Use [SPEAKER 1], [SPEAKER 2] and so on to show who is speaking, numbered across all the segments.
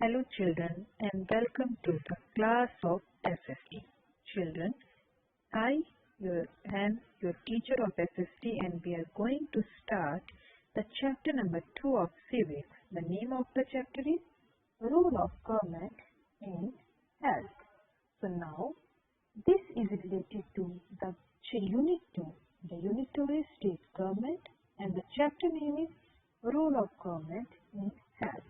[SPEAKER 1] Hello children and welcome to the class of SST. Children, am your teacher of SST and we are going to start the chapter number 2 of CIVICS. The name of the chapter is Role of Government in Health. So now this is related to the Unit 2. The Unit 2 is State Government and the chapter name is Role of Government in Health.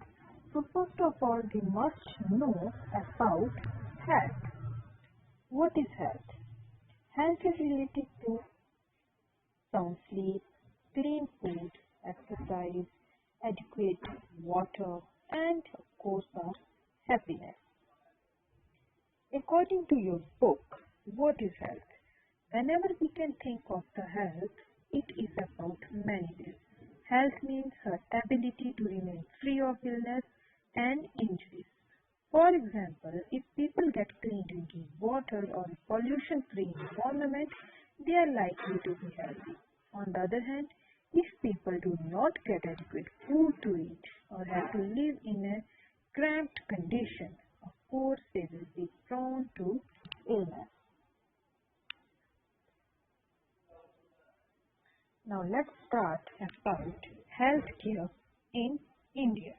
[SPEAKER 1] So first of all, we must know about health. What is health? Health is related to sound sleep, clean food, exercise, adequate water, and of course our happiness. According to your book, what is health? Whenever we can think of the health, it is about many things. Health means her ability to remain free of illness and injuries. For example, if people get clean drinking water or a pollution-free environment, they are likely to be healthy. On the other hand, if people do not get adequate food to eat or have to live in a cramped condition, of course they will be prone to illness. Now let's start about healthcare in India.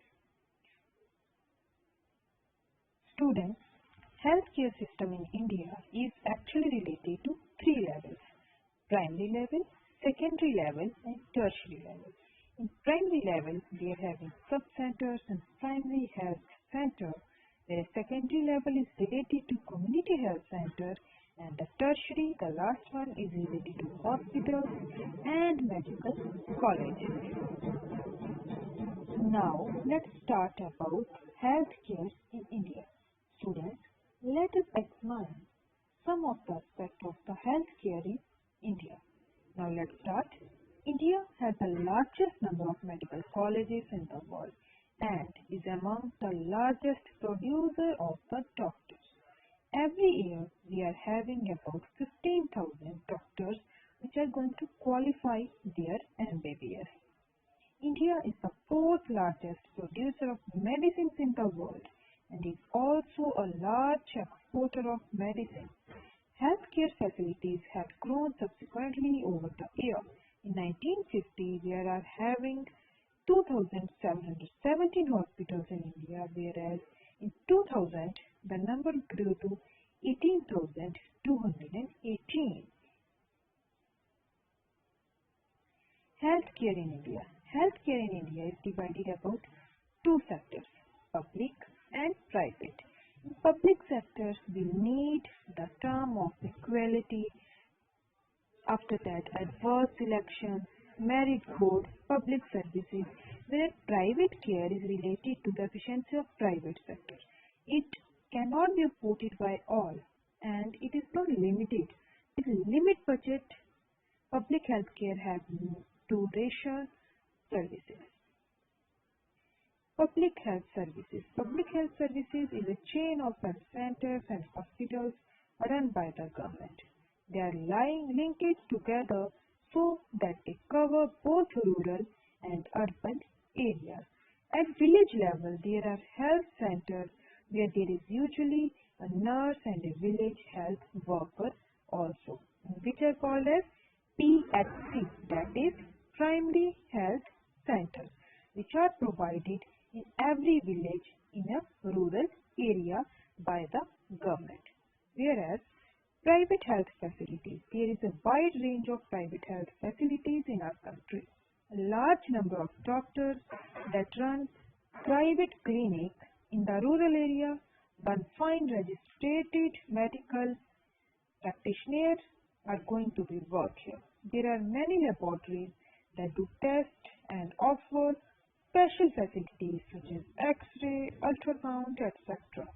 [SPEAKER 1] Students, healthcare system in India is actually related to three levels: primary level, secondary level and tertiary level. In primary level, we are having sub-centers and primary health center, where secondary level is related to community health center, and the tertiary, the last one, is related to hospitals and medical colleges. Now, let's start about healthcare in India. Students, let us examine some of the aspects of the healthcare in India. Now let's start. India has the largest number of medical colleges in the world and is among the largest producer of the doctors. Every year we are having about 15,000 doctors which are going to qualify their MBBS. India is the fourth largest producer of medicines in the world and is also a large exporter of medicine. Healthcare facilities have grown subsequently over the year. In 1950, we are having 2,717 hospitals in India, whereas in 2000, the number grew to 18,218. Healthcare in India. Healthcare in India is divided about two sectors, public and private. In public sectors, we need the term of equality. After that, adverse selection, merit code, public services, whereas private care is related to the efficiency of private sector. It cannot be afforded by all and it is not limited. With limit budget, public health care has to ration services. Public health services. Public health services is a chain of health centers and hospitals run by the government. They are linked together so that they cover both rural and urban areas. At village level, there are health centers where there is usually a nurse and a village health worker also, which are called as PHC, that is Primary Health Centers, which are provided in every village in a rural area by the government. Whereas private health facilities, there is a wide range of private health facilities in our country. A large number of doctors that run private clinics in the rural area, one fine registered medical practitioners are going to be work here. There are many laboratories that do tests and offer special facilities such as X-ray, ultrasound, etc.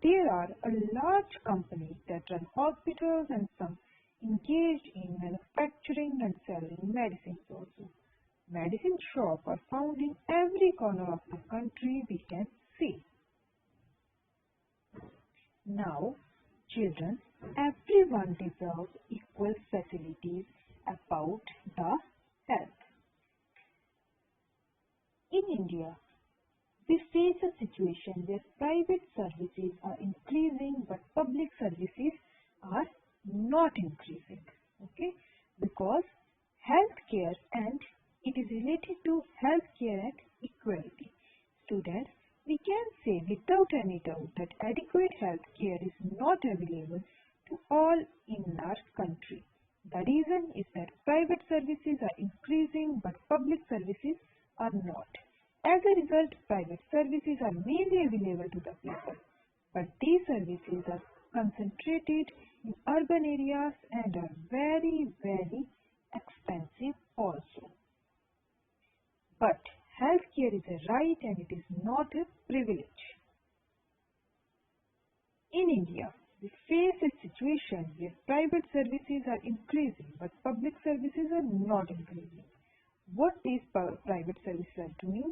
[SPEAKER 1] There are a large companies that run hospitals and some engaged in manufacturing and selling medicines also. Medicine shops are found in every corner of the country we can see. Now, children, everyone deserves equal facilities about the health. In India, we face a situation where private services are increasing but public services are not increasing. Okay, because healthcare and it is related to healthcare and equality. Students, we can say without any doubt that adequate healthcare is not available to all in our country. The reason is that private services are increasing but public services are not. As a result, private services are mainly available to the people, but these services are concentrated in urban areas and are very, very expensive also. But healthcare is a right and it is not a privilege. In India, we face a situation where private services are increasing but public services are not increasing. What these private services are doing?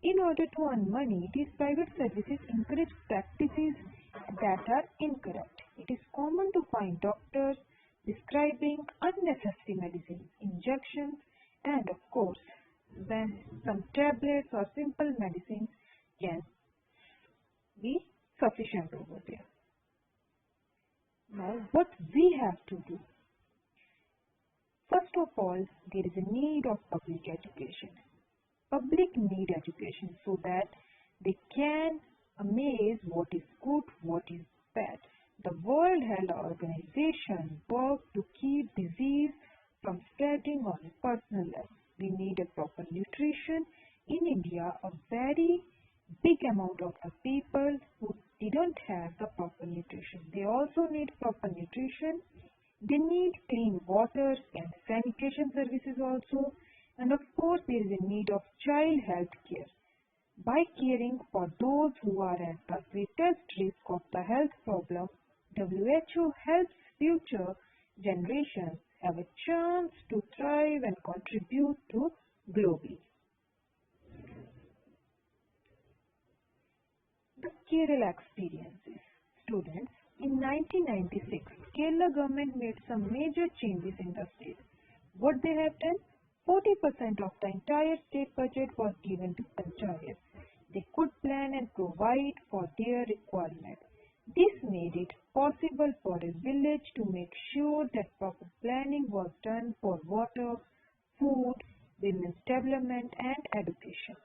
[SPEAKER 1] In order to earn money, these private services encourage practices that are incorrect. It is common to find doctors prescribing unnecessary medicines, injections, and of course, then some tablets or simple medicines can be sufficient over there. Now, what we have to do? First of all, there is a need of public education. Public need education so that they can amaze what is good, what is bad. The World Health Organization works to keep disease from spreading on a personal level. We need a proper nutrition. In India, a very big amount of the people who didn't have the proper nutrition. They also need proper nutrition. They need clean water and sanitation services also. And of course, there is a need of child health care. By caring for those who are at the greatest risk of the health problem, WHO helps future generations have a chance to thrive and contribute to globally. The Kerala experiences. Students, in 1996, Kerala government made some major changes in the state. What they have done? 40% of the entire state budget was given to panchayats. They could plan and provide for their requirements. This made it possible for a village to make sure that proper planning was done for water, food, women's development and education.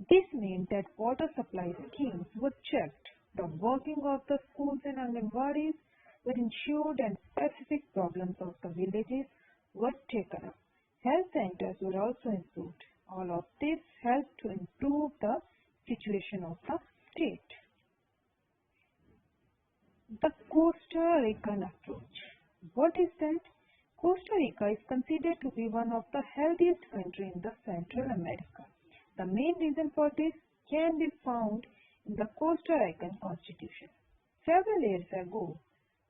[SPEAKER 1] This meant that water supply schemes were checked. The working of the schools and anganwadis were ensured and specific problems of the villages were taken up. Health centers were also improved. All of this helped to improve the situation of the state. The Costa Rican approach. What is that? Costa Rica is considered to be one of the healthiest countries in the Central America. The main reason for this can be found in the Costa Rican Constitution. Several years ago,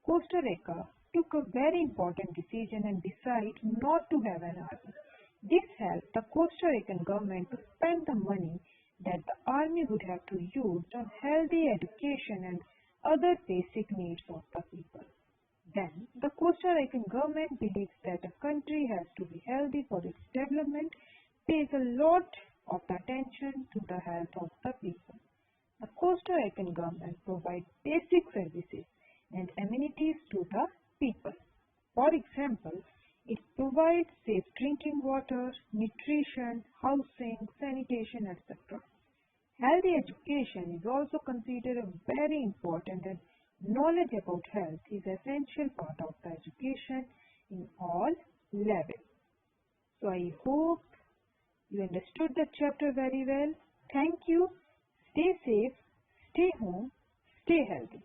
[SPEAKER 1] Costa Rica took a very important decision and decided not to have an army. This helped the Costa Rican government to spend the money that the army would have to use on healthy education and other basic needs of the people. Then, the Costa Rican government believes that a country has to be healthy for its development, pays a lot of attention to the health of the people. The Costa Rican government provides basic services and amenities to the people. For example, it provides safe drinking water, nutrition, housing, sanitation, etc. Healthy education is also considered a very important and knowledge about health is an essential part of the education in all levels. So I hope you understood the chapter very well. Thank you. Stay safe, stay home, stay healthy.